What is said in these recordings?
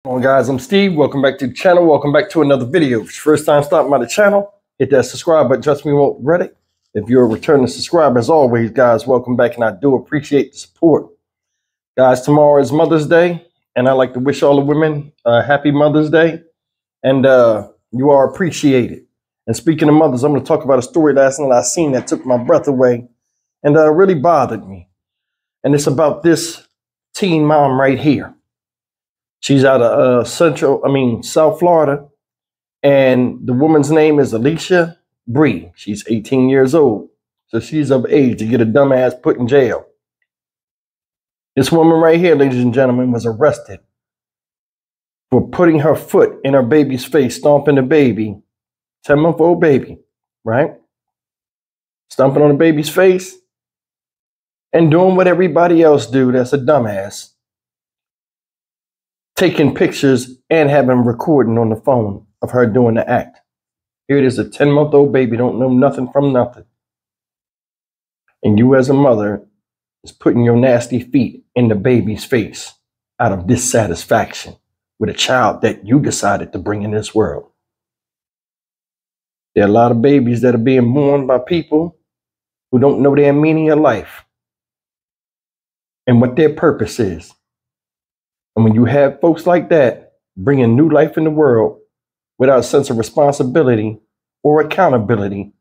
Hello guys, I'm Steve. Welcome back to the channel. Welcome back to another video. If it's your first time stopping by the channel, hit that subscribe button. Trust me, you won't regret it. If you're a returning subscriber, as always, guys, welcome back, and I do appreciate the support. Guys, tomorrow is Mother's Day, and I'd like to wish all the women a happy Mother's Day, and you are appreciated. And speaking of mothers, I'm going to talk about a story last night I seen that took my breath away and really bothered me. And it's about this teen mom right here. She's out of South Florida, and the woman's name is Alicia Bree. She's 18 years old, so she's of age to get a dumbass put in jail. This woman right here, ladies and gentlemen, was arrested for putting her foot in her baby's face, stomping the baby, 10-month-old baby, right? Stomping on the baby's face and doing what everybody else do that's a dumbass. Taking pictures and having recording on the phone of her doing the act. Here it is, a 10-month-old baby, don't know nothing from nothing. And you as a mother is putting your nasty feet in the baby's face out of dissatisfaction with a child that you decided to bring in this world. There are a lot of babies that are being born by people who don't know their meaning of life and what their purpose is. And when you have folks like that bringing new life in the world without a sense of responsibility or accountability,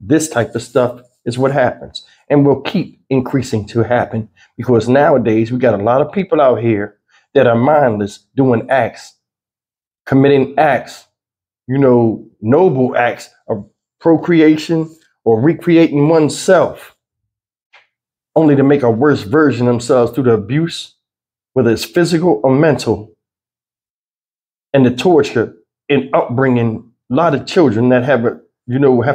this type of stuff is what happens, and will keep increasing to happen, because nowadays we got a lot of people out here that are mindless, doing acts, committing acts, noble acts of procreation or recreating oneself, only to make a worse version of themselves through the abuse, whether it's physical or mental, and the torture in upbringing a lot of children that have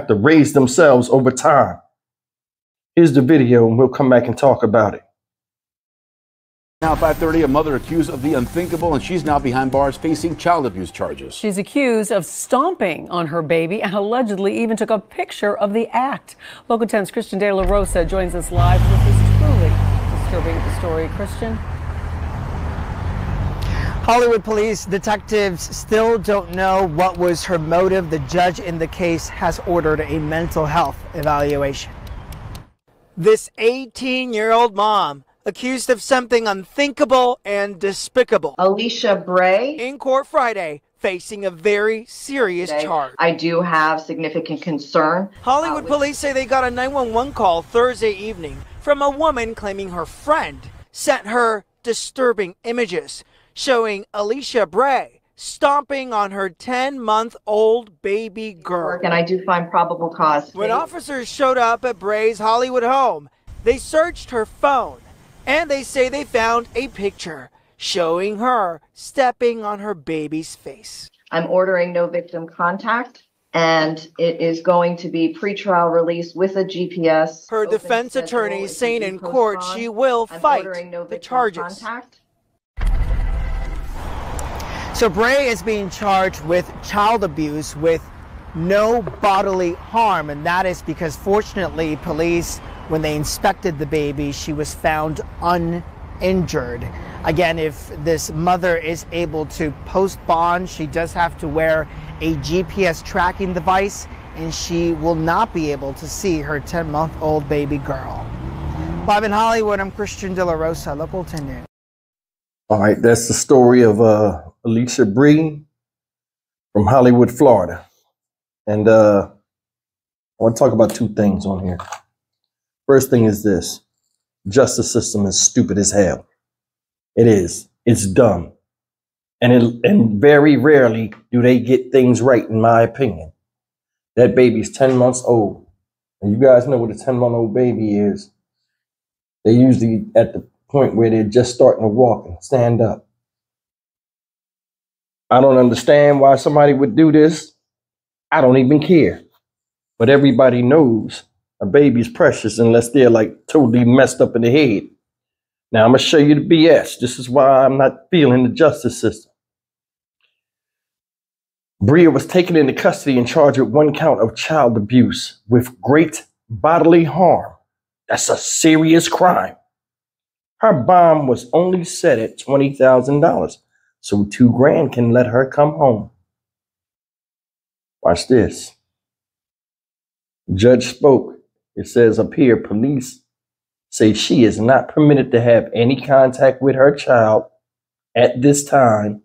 to raise themselves over time. Here's the video, and we'll come back and talk about it. Now at 5:30, a mother accused of the unthinkable, and she's now behind bars facing child abuse charges. She's accused of stomping on her baby and allegedly even took a picture of the act. Local 10's Christian De La Rosa joins us live with this truly disturbing story. Christian? Hollywood police detectives still don't know what was her motive. The judge in the case has ordered a mental health evaluation. This 18-year-old mom accused of something unthinkable and despicable. Alicia Bray. In court Friday, facing a very serious charge. I do have significant concern. Hollywood police say they got a 911 call Thursday evening from a woman claiming her friend sent her disturbing images showing Alicia Bray stomping on her 10-month-old baby girl. And I do find probable cause. When officers showed up at Bray's Hollywood home, they searched her phone, and they say they found a picture showing her stepping on her baby's face. I'm ordering no victim contact, and it is going to be pretrial release with a GPS. Her defense attorney is saying in court she will fight the charges. So Bray is being charged with child abuse with no bodily harm, and that is because fortunately police, when they inspected the baby, she was found uninjured. Again, if this mother is able to post bond, she does have to wear a GPS tracking device, and she will not be able to see her 10-month-old baby girl. Live in Hollywood, I'm Christian De La Rosa, Local 10 News. All right, that's the story of Alicia Bree from Hollywood, Florida. And I want to talk about two things on here. First thing is this. Justice system is stupid as hell. It is. It's dumb. And very rarely do they get things right, in my opinion. That baby's 10 months old. And you guys know what a 10-month-old baby is. They're usually at the point where they're just starting to walk and stand up. I don't understand why somebody would do this. I don't even care. But everybody knows a baby's precious unless they're like totally messed up in the head. Now I'm going to show you the BS. This is why I'm not feeling the justice system. Bria was taken into custody and charged with 1 count of child abuse with great bodily harm. That's a serious crime. Her bond was only set at $20,000. so $2,000 can let her come home. Watch this. Judge spoke. It says up here, police say she is not permitted to have any contact with her child at this time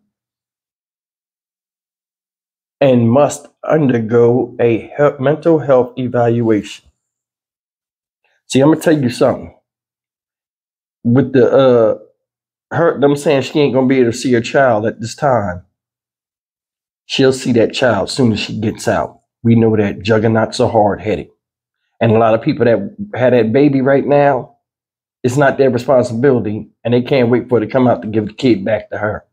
and must undergo a mental health evaluation. See, I'm gonna tell you something. With the them saying she ain't gonna be able to see her child at this time, she'll see that child as soon as she gets out. We know that juggernauts are hard-headed. And a lot of people that had that baby right now, it's not their responsibility, and they can't wait for it to come out to give the kid back to her.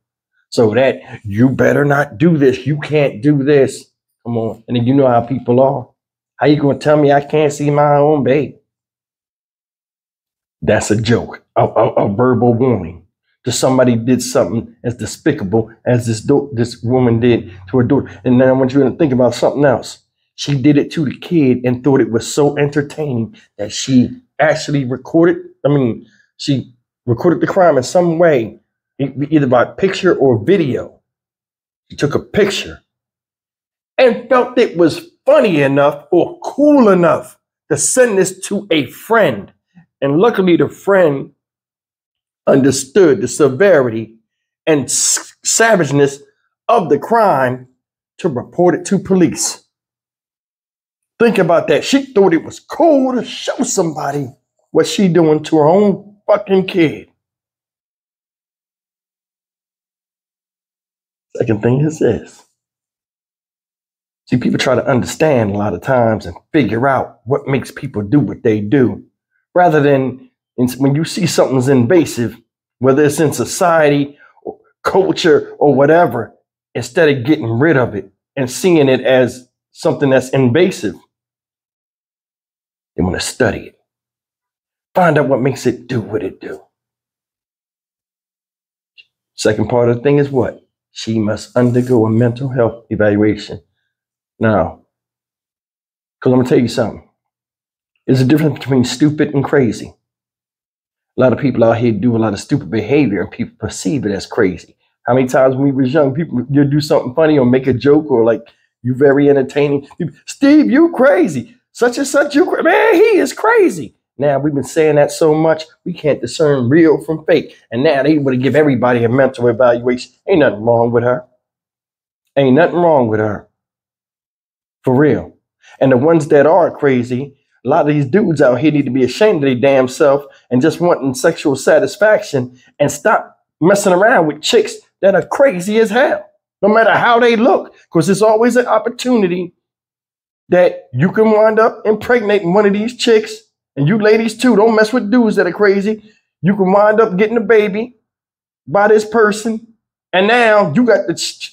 So that, you better not do this. You can't do this. Come on. And then you know how people are. How you gonna tell me I can't see my own baby? That's a joke, a verbal warning. To somebody did something as despicable as this woman did to her daughter. And then I want you to think about something else. She did it to the kid and thought it was so entertaining that she actually she recorded the crime in some way, either by picture or video. She took a picture and felt it was funny enough or cool enough to send this to a friend. And luckily the friend understood the severity and savageness of the crime to report it to police. Think about that. She thought it was cool to show somebody what she doing to her own fucking kid. Second thing is this. See, people try to understand a lot of times and figure out what makes people do what they do, rather than when you see something's invasive, whether it's in society or culture or whatever, instead of getting rid of it and seeing it as something that's invasive, they want to study it. Find out what makes it do what it do. Second part of the thing is what? She must undergo a mental health evaluation. Now, because I'm going to tell you something. There's a difference between stupid and crazy. A lot of people out here do a lot of stupid behavior and people perceive it as crazy. How many times when we was young, people, you do something funny or make a joke or like, you very entertaining. Steve, you crazy. Such and such, man, he is crazy. Now we've been saying that so much, we can't discern real from fake. And now they able to give everybody a mental evaluation. Ain't nothing wrong with her. Ain't nothing wrong with her. For real. And the ones that are crazy, a lot of these dudes out here need to be ashamed of their damn self and just wanting sexual satisfaction and stop messing around with chicks that are crazy as hell, no matter how they look, because there's always an opportunity that you can wind up impregnating one of these chicks. And you ladies too, don't mess with dudes that are crazy. You can wind up getting a baby by this person. And now you got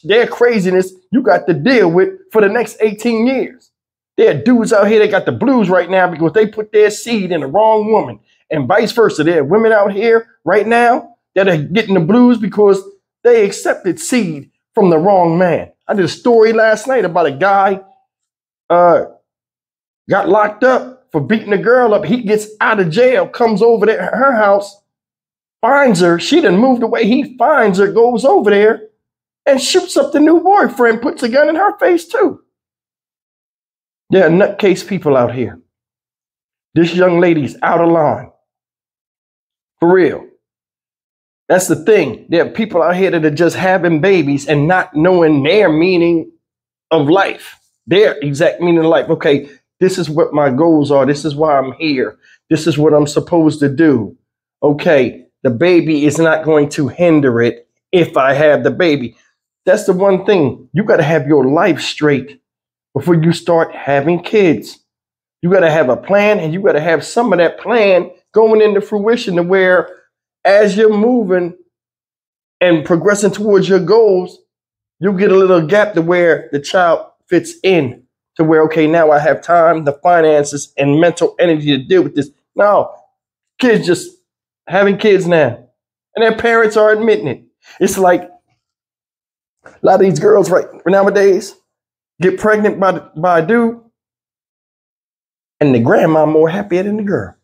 their craziness you got to deal with for the next 18 years. There are dudes out here that got the blues right now because they put their seed in the wrong woman, and vice versa. There are women out here right now that are getting the blues because they accepted seed from the wrong man. I did a story last night about a guy got locked up for beating a girl up. He gets out of jail, comes over there at her house, finds her. She done moved away. He finds her, goes over there and shoots up the new boyfriend, puts a gun in her face too. There are nutcase people out here. This young lady's out of line. For real. That's the thing. There are people out here that are just having babies and not knowing their meaning of life. Their exact meaning of life. Okay, this is what my goals are. This is why I'm here. This is what I'm supposed to do. Okay, the baby is not going to hinder it if I have the baby. That's the one thing. You got to have your life straight before you start having kids. You got to have a plan, and you got to have some of that plan going into fruition to where as you're moving and progressing towards your goals, you'll get a little gap to where the child fits in to where, okay, now I have time, the finances, and mental energy to deal with this. No, kids just having kids now, and their parents are admitting it. It's like a lot of these girls right nowadays get pregnant by a dude, and the grandma more happier than the girl.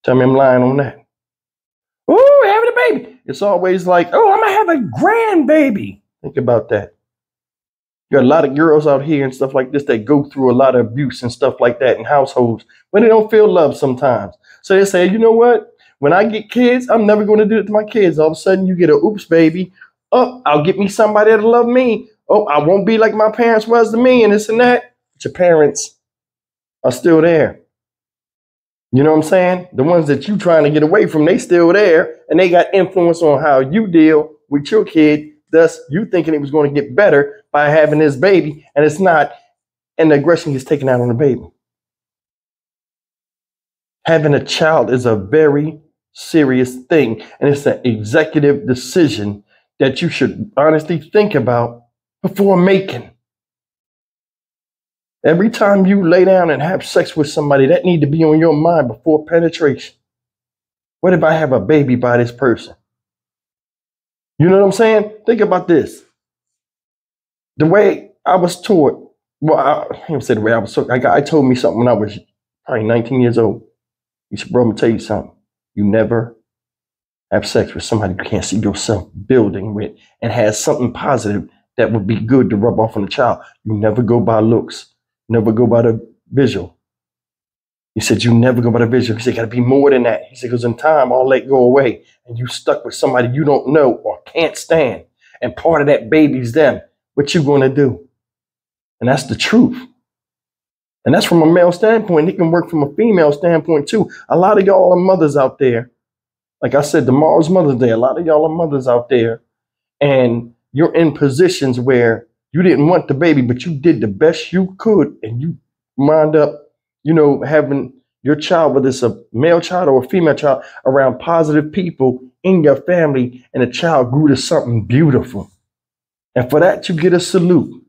Tell me I'm lying on that. Ooh, having a baby. it's always like, oh, I'm going to have a grandbaby. Think about that. You got a lot of girls out here and stuff like this that go through a lot of abuse and stuff like that in households when they don't feel loved sometimes. So they say, you know what? When I get kids, I'm never going to do it to my kids. All of a sudden, you get a oops baby. Oh, I'll get me somebody that'll love me. Oh, I won't be like my parents was to me and this and that. But your parents are still there. You know what I'm saying? The ones that you trying to get away from, they still there. And they got influence on how you deal with your kid. Thus, you thinking it was going to get better by having this baby, and it's not, and the aggression gets taken out on the baby. Having a child is a very serious thing, and it's an executive decision that you should honestly think about before making. Every time you lay down and have sex with somebody, that need to be on your mind before penetration. What if I have a baby by this person? You know what I'm saying? Think about this. The way I was taught, well, I can't say the way I was taught. A guy told me something when I was probably 19 years old. He said, bro, I'm going to tell you something. You never have sex with somebody you can't see yourself building with and has something positive that would be good to rub off on the child. You never go by looks. Never go by the visual. He said, you never go by the visual. He said, got to be more than that. He said, because in time, all that go away and you stuck with somebody you don't know or can't stand. And part of that baby's them. What you going to do? And that's the truth. And that's from a male standpoint. It can work from a female standpoint too. A lot of y'all are mothers out there. Like I said, tomorrow's Mother's Day. A lot of y'all are mothers out there. And you're in positions where you didn't want the baby, but you did the best you could. And you wound up, you know, having your child, whether it's a male child or a female child, around positive people in your family. And the child grew to something beautiful. And for that, you get a salute.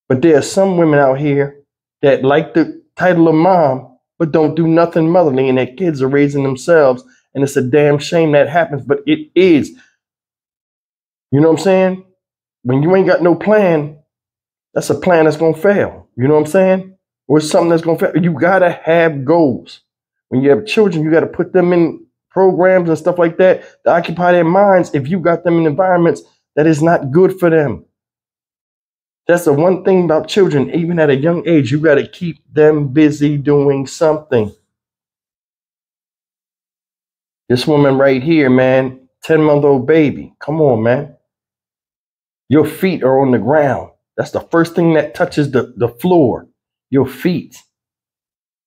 But there are some women out here that like the title of mom, but don't do nothing motherly, and their kids are raising themselves. And it's a damn shame that happens, but it is. You know what I'm saying? When you ain't got no plan, that's a plan that's going to fail. You know what I'm saying? Or it's something that's going to fail. You got to have goals. When you have children, you got to put them in programs and stuff like that to occupy their minds if you got them in environments that is not good for them. That's the one thing about children, even at a young age, you got to keep them busy doing something. This woman right here, man, 10-month-old baby. Come on, man. Your feet are on the ground. That's the first thing that touches the floor. Your feet.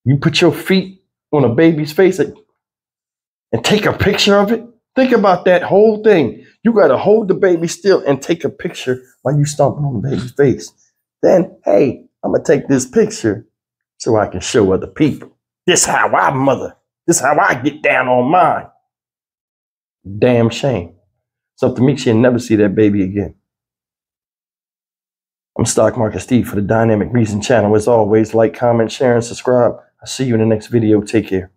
You put your feet on a baby's face and take a picture of it. Think about that whole thing. You got to hold the baby still and take a picture while you stomping on the baby's face. Then, hey, I'm going to take this picture so I can show other people. This how I mother. This how I get down on mine. Damn shame. Something makes you never see that baby again. I'm Stock Market Steve for the Dynamic Reason channel. As always, like, comment, share, and subscribe. I'll see you in the next video. Take care.